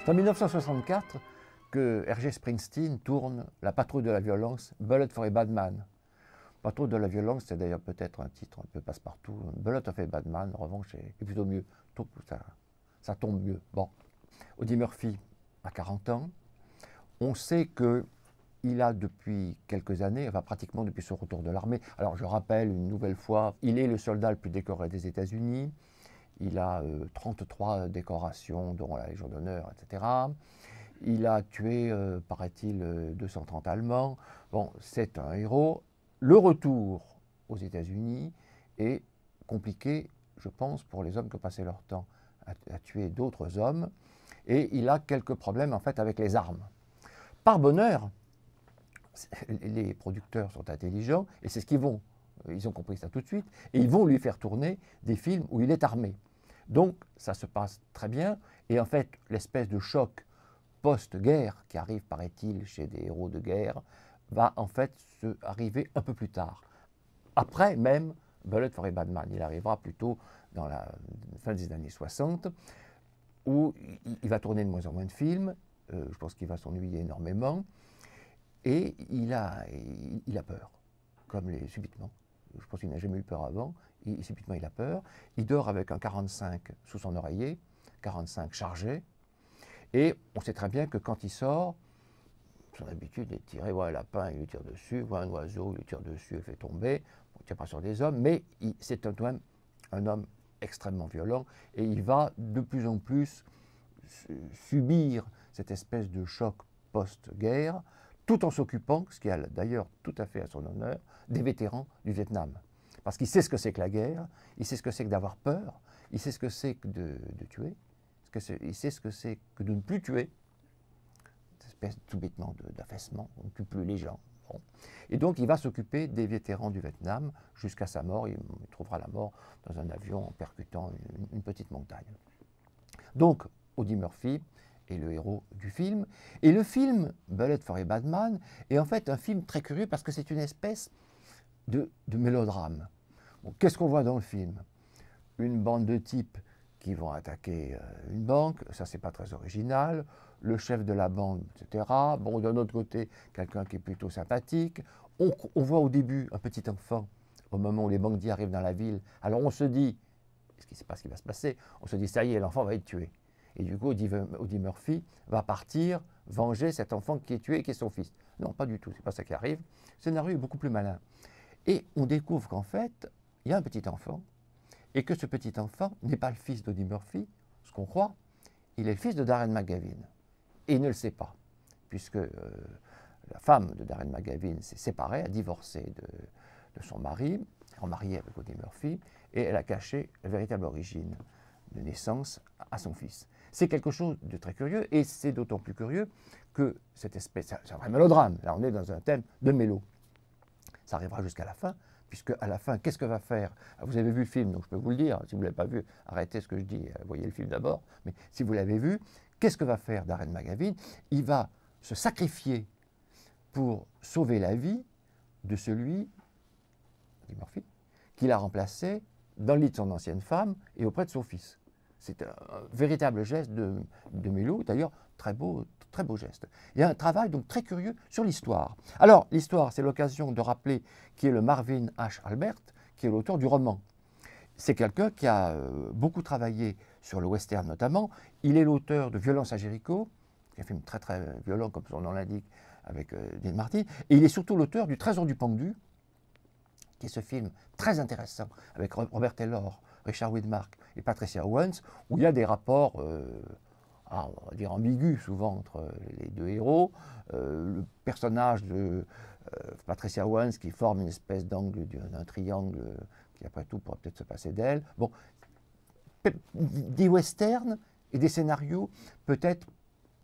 C'est en 1964 que Hergé Springsteen tourne La patrouille de la violence, Bullet for a Bad Man. Patrouille de la violence, c'est d'ailleurs peut-être un titre un peu passe-partout. Bullet of a Bad Man, en revanche, est plutôt mieux. Ça tombe mieux. Bon. Audie Murphy a 40 ans. On sait qu'il a depuis quelques années, enfin pratiquement depuis son retour de l'armée, alors je rappelle une nouvelle fois, il est le soldat le plus décoré des États-Unis. Il a 33 décorations, dont la Légion d'honneur, etc. Il a tué, paraît-il, 230 Allemands. Bon, c'est un héros. Le retour aux États-Unis est compliqué, je pense, pour les hommes qui ont passé leur temps à tuer d'autres hommes. Et il a quelques problèmes, en fait, avec les armes. Par bonheur, les producteurs sont intelligents, et c'est ce qu'ils vont. Ils ont compris ça tout de suite, et ils vont lui faire tourner des films où il est armé. Donc, ça se passe très bien, et en fait, l'espèce de choc post-guerre qui arrive, paraît-il, chez des héros de guerre, va en fait arriver un peu plus tard. Après même Bullet for a Bad Man, il arrivera plutôt dans la fin des années 60, où il va tourner de moins en moins de films, je pense qu'il va s'ennuyer énormément, et il a peur, comme subitement. Je pense qu'il n'a jamais eu peur avant, subitement il a peur. Il dort avec un 45 sous son oreiller, 45 chargé, et on sait très bien que quand il sort, son habitude est de tirer, un lapin, il lui tire dessus, un oiseau, il lui tire dessus, il le fait tomber. Bon, il ne tire pas sur des hommes, mais c'est un homme extrêmement violent, et il va de plus en plus subir cette espèce de choc post-guerre, tout en s'occupant, ce qui est d'ailleurs tout à fait à son honneur, des vétérans du Vietnam. Parce qu'il sait ce que c'est que la guerre, il sait ce que c'est que d'avoir peur, il sait ce que c'est que de tuer, il sait ce que c'est que de ne plus tuer, cette espèce tout bêtement d'affaissement, on ne tue plus les gens. Bon. Et donc il va s'occuper des vétérans du Vietnam jusqu'à sa mort, il trouvera la mort dans un avion en percutant une petite montagne. Donc Audie Murphy est le héros du film. Et le film, Bullet for a Bad Man, est en fait un film très curieux parce que c'est une espèce de mélodrame. Bon, qu'est-ce qu'on voit dans le film? Une bande de types qui vont attaquer une banque, ça c'est pas très original, le chef de la bande, etc. Bon, d'un autre côté, quelqu'un qui est plutôt sympathique. On voit au début un petit enfant, au moment où les bandits arrivent dans la ville. Alors on se dit, ce qui ne sait pas ce qui va se passer, on se dit, ça y est, l'enfant va être tué. Et du coup, Audie Murphy va partir venger cet enfant qui est tué et qui est son fils. Non, pas du tout, c'est pas ça qui arrive. Le scénario est beaucoup plus malin. Et on découvre qu'en fait, il y a un petit enfant, et que ce petit enfant n'est pas le fils d'Audie Murphy, ce qu'on croit, il est le fils de Darren McGavin. Et il ne le sait pas, puisque la femme de Darren McGavin s'est séparée, a divorcé de son mari, remariée avec Audie Murphy, et elle a caché la véritable origine de naissance à son fils. C'est quelque chose de très curieux, et c'est d'autant plus curieux que cette espèce, c'est un vrai mélodrame, là on est dans un thème de mélo. Ça arrivera jusqu'à la fin, puisque à la fin, qu'est-ce que va faire? Vous avez vu le film, donc je peux vous le dire, si vous ne l'avez pas vu, arrêtez ce que je dis, voyez le film d'abord, mais si vous l'avez vu, qu'est-ce que va faire Darren McGavin? Il va se sacrifier pour sauver la vie de celui, Audie Murphy, qu'il a remplacé dans le lit de son ancienne femme et auprès de son fils. C'est un véritable geste de mélo, d'ailleurs très beau geste. Il y a un travail donc très curieux sur l'histoire. Alors l'histoire, c'est l'occasion de rappeler qui est le Marvin H. Albert, qui est l'auteur du roman. C'est quelqu'un qui a beaucoup travaillé sur le western notamment. Il est l'auteur de Violence à Jéricho, qui est un film très très violent comme son nom l'indique, avec Dean Martin. Et il est surtout l'auteur du Trésor du Pendu, qui est ce film très intéressant avec Robert Taylor, Richard Widmark et Patricia Owens, où il y a des rapports, on va dire ambigus souvent entre les deux héros. Le personnage de Patricia Owens qui forme une espèce d'angle d'un triangle qui après tout pourrait peut-être se passer d'elle. Bon, des westerns et des scénarios peut-être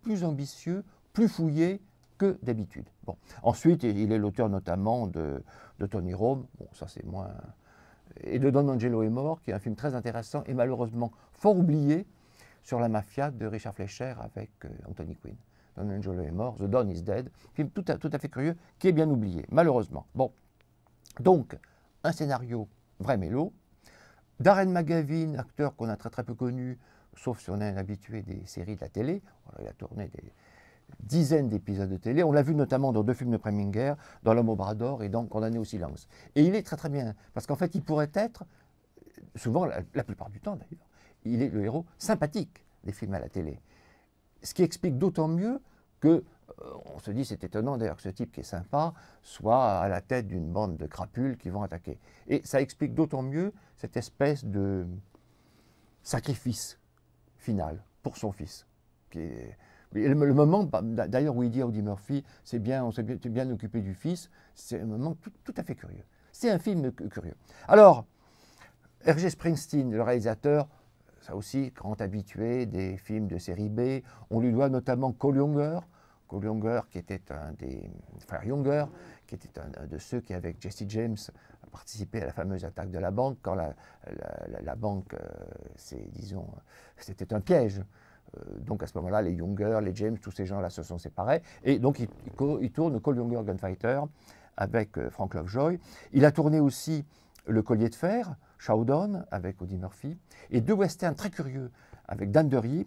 plus ambitieux, plus fouillés que d'habitude. Bon. Ensuite, il est l'auteur notamment de Tony Rome, bon ça c'est moins... et de Don Angelo est mort, qui est un film très intéressant et malheureusement fort oublié sur la mafia de Richard Fleischer avec Anthony Quinn. Don Angelo est mort, The Don is Dead, film tout à fait curieux qui est bien oublié, malheureusement. Bon, donc un scénario vrai mélo. Darren McGavin, acteur qu'on a très peu connu, sauf si on est un habitué des séries de la télé. Il a tourné des dizaines d'épisodes de télé. On l'a vu notamment dans 2 films de Preminger, dans L'Homme au bras d'or et dans Condamné au silence. Et il est très très bien, parce qu'en fait, il pourrait être, souvent, la plupart du temps d'ailleurs, il est le héros sympathique des films à la télé. Ce qui explique d'autant mieux que, on se dit, c'est étonnant d'ailleurs que ce type qui est sympa soit à la tête d'une bande de crapules qui vont attaquer. Et ça explique d'autant mieux cette espèce de sacrifice final pour son fils. Le moment, d'ailleurs, où il dit à Audie Murphy, c'est bien, on s'est bien occupé du fils, c'est un moment tout à fait curieux. C'est un film curieux. Alors, Hergé Springsteen, le réalisateur, ça aussi, grand habitué des films de série B. On lui doit notamment Cole Younger, qui était un des frères Younger, qui était un de ceux qui, avec Jesse James, a participé à la fameuse attaque de la banque, quand la banque, disons, c'était un piège. Donc à ce moment-là, les Younger, les James, tous ces gens-là se sont séparés. Et donc il tourne Cole Younger Gunfighter avec Frank Lovejoy. Il a tourné aussi Le Collier de Fer, Showdown, avec Audie Murphy, et 2 westerns très curieux avec Dan Derry,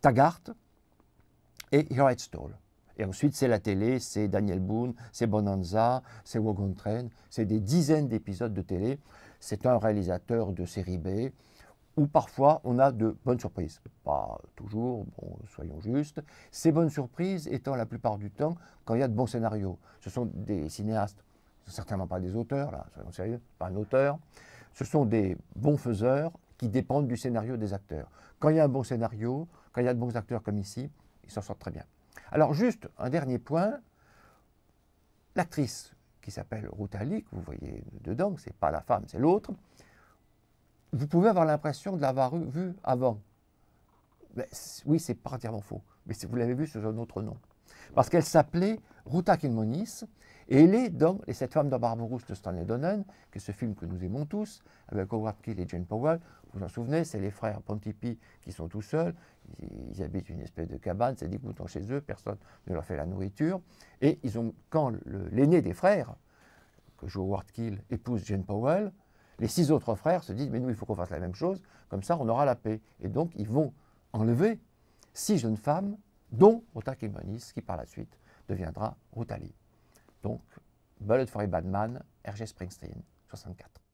Taggart et Here I Stole. Et ensuite, c'est la télé, c'est Daniel Boone, c'est Bonanza, c'est Wagon Train, c'est des dizaines d'épisodes de télé. C'est un réalisateur de série B, où parfois on a de bonnes surprises. Pas toujours, bon, soyons justes. Ces bonnes surprises étant la plupart du temps quand il y a de bons scénarios. Ce sont des cinéastes, certainement pas des auteurs, là, soyons sérieux, pas un auteur. Ce sont des bons faiseurs qui dépendent du scénario des acteurs. Quand il y a un bon scénario, quand il y a de bons acteurs comme ici, ils s'en sortent très bien. Alors juste un dernier point, l'actrice qui s'appelle Ruth Ali, que vous voyez dedans, c'est pas la femme, c'est l'autre, vous pouvez avoir l'impression de l'avoir vue avant. Mais, oui, c'est pas entièrement faux, mais si vous l'avez vue sous un autre nom. Parce qu'elle s'appelait Ruta Kilmonis, et elle est dans Les 7 femmes de Barberousse de Stanley Donen, qui est ce film que nous aimons tous, avec Howard Keel et Jane Powell. Vous vous en souvenez, c'est les frères Pontypi qui sont tout seuls, ils habitent une espèce de cabane, c'est 10 moutons chez eux, personne ne leur fait la nourriture. Et quand l'aîné des frères, que joue Howard Keel, épouse Jane Powell, les 6 autres frères se disent, mais nous, il faut qu'on fasse la même chose, comme ça, on aura la paix. Et donc, ils vont enlever 6 jeunes femmes, dont Ruta Kilmonis, qui par la suite deviendra Ruth Ali. Donc, Bullet for a Bad Man, Hergé Springsteen, 64.